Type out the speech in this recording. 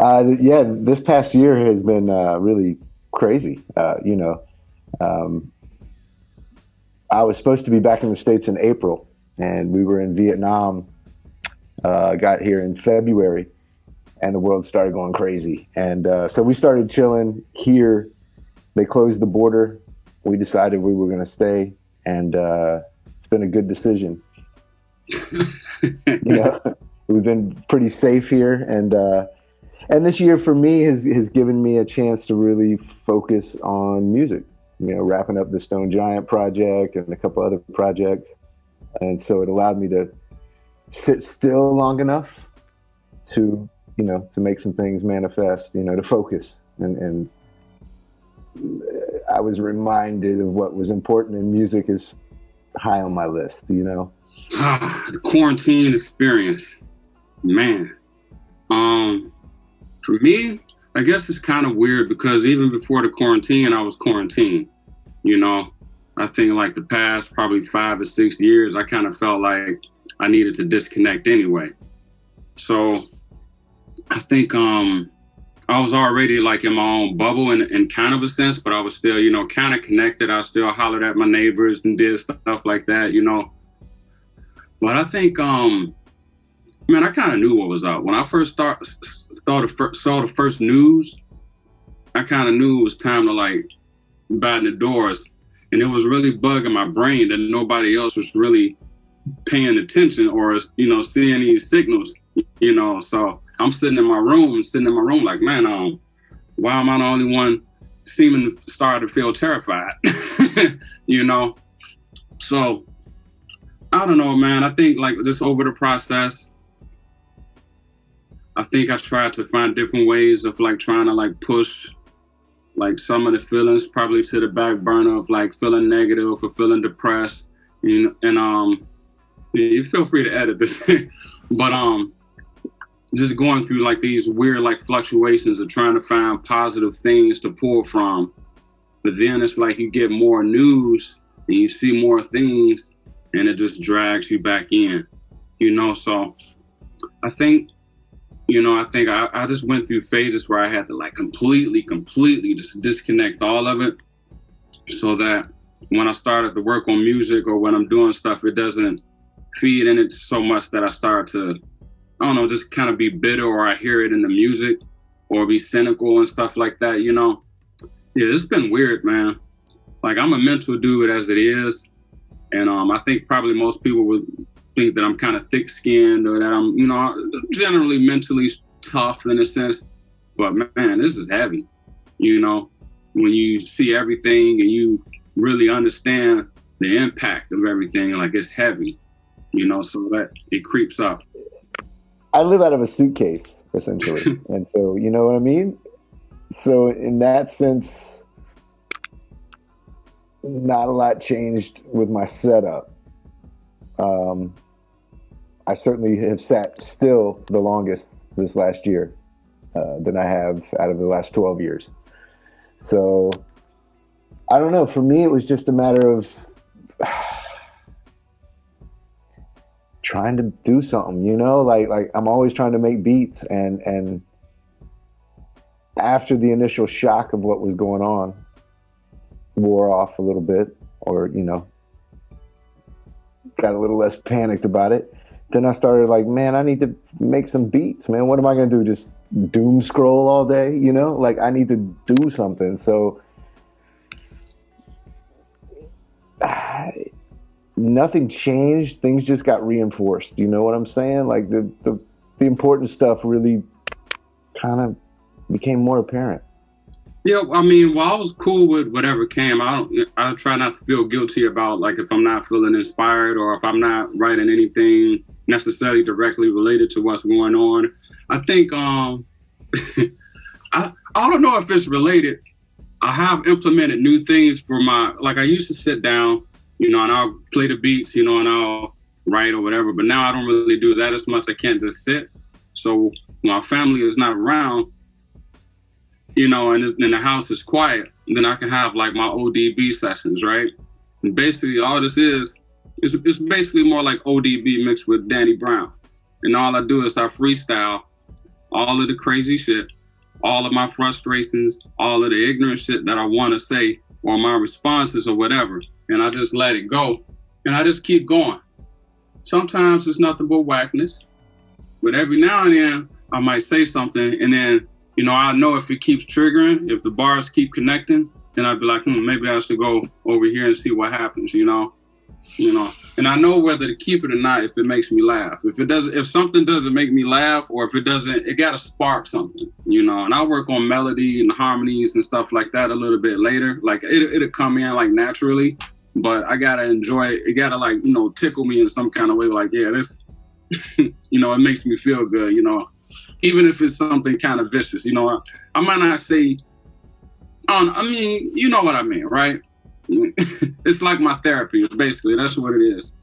Yeah, this past year has been really crazy. I was supposed to be back in the States in April, and we were in Vietnam. Got here in February, and the world started going crazy. And so we started chilling here. They closed the border. We decided we were going to stay, and it's been a good decision. We've been pretty safe here, and this year for me has given me a chance to really focus on music. Wrapping up the Stone Giant project and a couple other projects, and so it allowed me to sit still long enough to make some things manifest. To focus, and I was reminded of what was important in music is high on my list. The quarantine experience, man. For me, I guess it's kind of weird because even before the quarantine, I was quarantined. I think like the past probably 5 or 6 years, I kind of felt like I needed to disconnect anyway. So I think I was already like in my own bubble in kind of a sense, but I was still, kind of connected. I still hollered at my neighbors and did stuff like that, But I think, I kind of knew what was up. When I first saw the first news, I kind of knew it was time to like batten the doors. And it was really bugging my brain that nobody else was really paying attention or, seeing these signals, So I'm sitting in my room like, man, why am I the only one seeming to start to feel terrified? So I don't know, man. I think like just over the process, I think I tried to find different ways of like trying to like push like some of the feelings probably to the back burner of like feeling negative or feeling depressed. And you feel free to edit this, but just going through like these weird like fluctuations of trying to find positive things to pull from. But then it's like you get more news and you see more things and it just drags you back in, So I think, I just went through phases where I had to like completely just disconnect all of it so that when I started to work on music or when I'm doing stuff, it doesn't feed in it so much that I start to, I don't know, just kind of be bitter or I hear it in the music or be cynical and stuff like that, Yeah, it's been weird, man. Like I'm a mental dude as it is. And I think probably most people would think that I'm kind of thick-skinned or that I'm, generally mentally tough in a sense. But man, this is heavy, when you see everything and you really understand the impact of everything, like it's heavy, so that it creeps up. I live out of a suitcase, essentially. And so, you know what I mean? So in that sense, not a lot changed with my setup. I certainly have sat still the longest this last year than I have out of the last 12 years. So I don't know. For me, it was just a matter of trying to do something, like I'm always trying to make beats. And after the initial shock of what was going on wore off a little bit, or, got a little less panicked about it, then I started like, man, I need to make some beats, man. What am I going to do? Just doom scroll all day? Like I need to do something. So nothing changed. Things just got reinforced. You know what I'm saying? Like the important stuff really kind of became more apparent. Yeah, I mean, I was cool with whatever came. I try not to feel guilty about like if I'm not feeling inspired or if I'm not writing anything necessarily directly related to what's going on. I think I don't know if it's related. I have implemented new things for like I used to sit down, and I'll play the beats, and I'll write or whatever. But now I don't really do that as much. I can't just sit. So when my family is not around, and the house is quiet, then I can have like my ODB sessions, right? And basically all this is it's basically more like ODB mixed with Danny Brown. And all I do is I freestyle all of the crazy shit, all of my frustrations, all of the ignorant shit that I want to say, or my responses or whatever. And I just let it go. And I just keep going. Sometimes it's nothing but whackness. But every now and then, I might say something, and then, you know, I know if it keeps triggering, if the bars keep connecting, then I'd be like, maybe I should go over here and see what happens, you know. And I know whether to keep it or not if it makes me laugh. If something doesn't make me laugh, or if it doesn't, it gotta spark something, you know. And I work on melody and harmonies and stuff like that a little bit later. Like it'll come in like naturally, but I gotta enjoy it. It gotta like, you know, tickle me in some kind of way. Like, yeah, this, you know, it makes me feel good, you know. Even if it's something kind of vicious, you know. I might not say, I mean, you know what I mean, right? It's like my therapy, basically. That's what it is.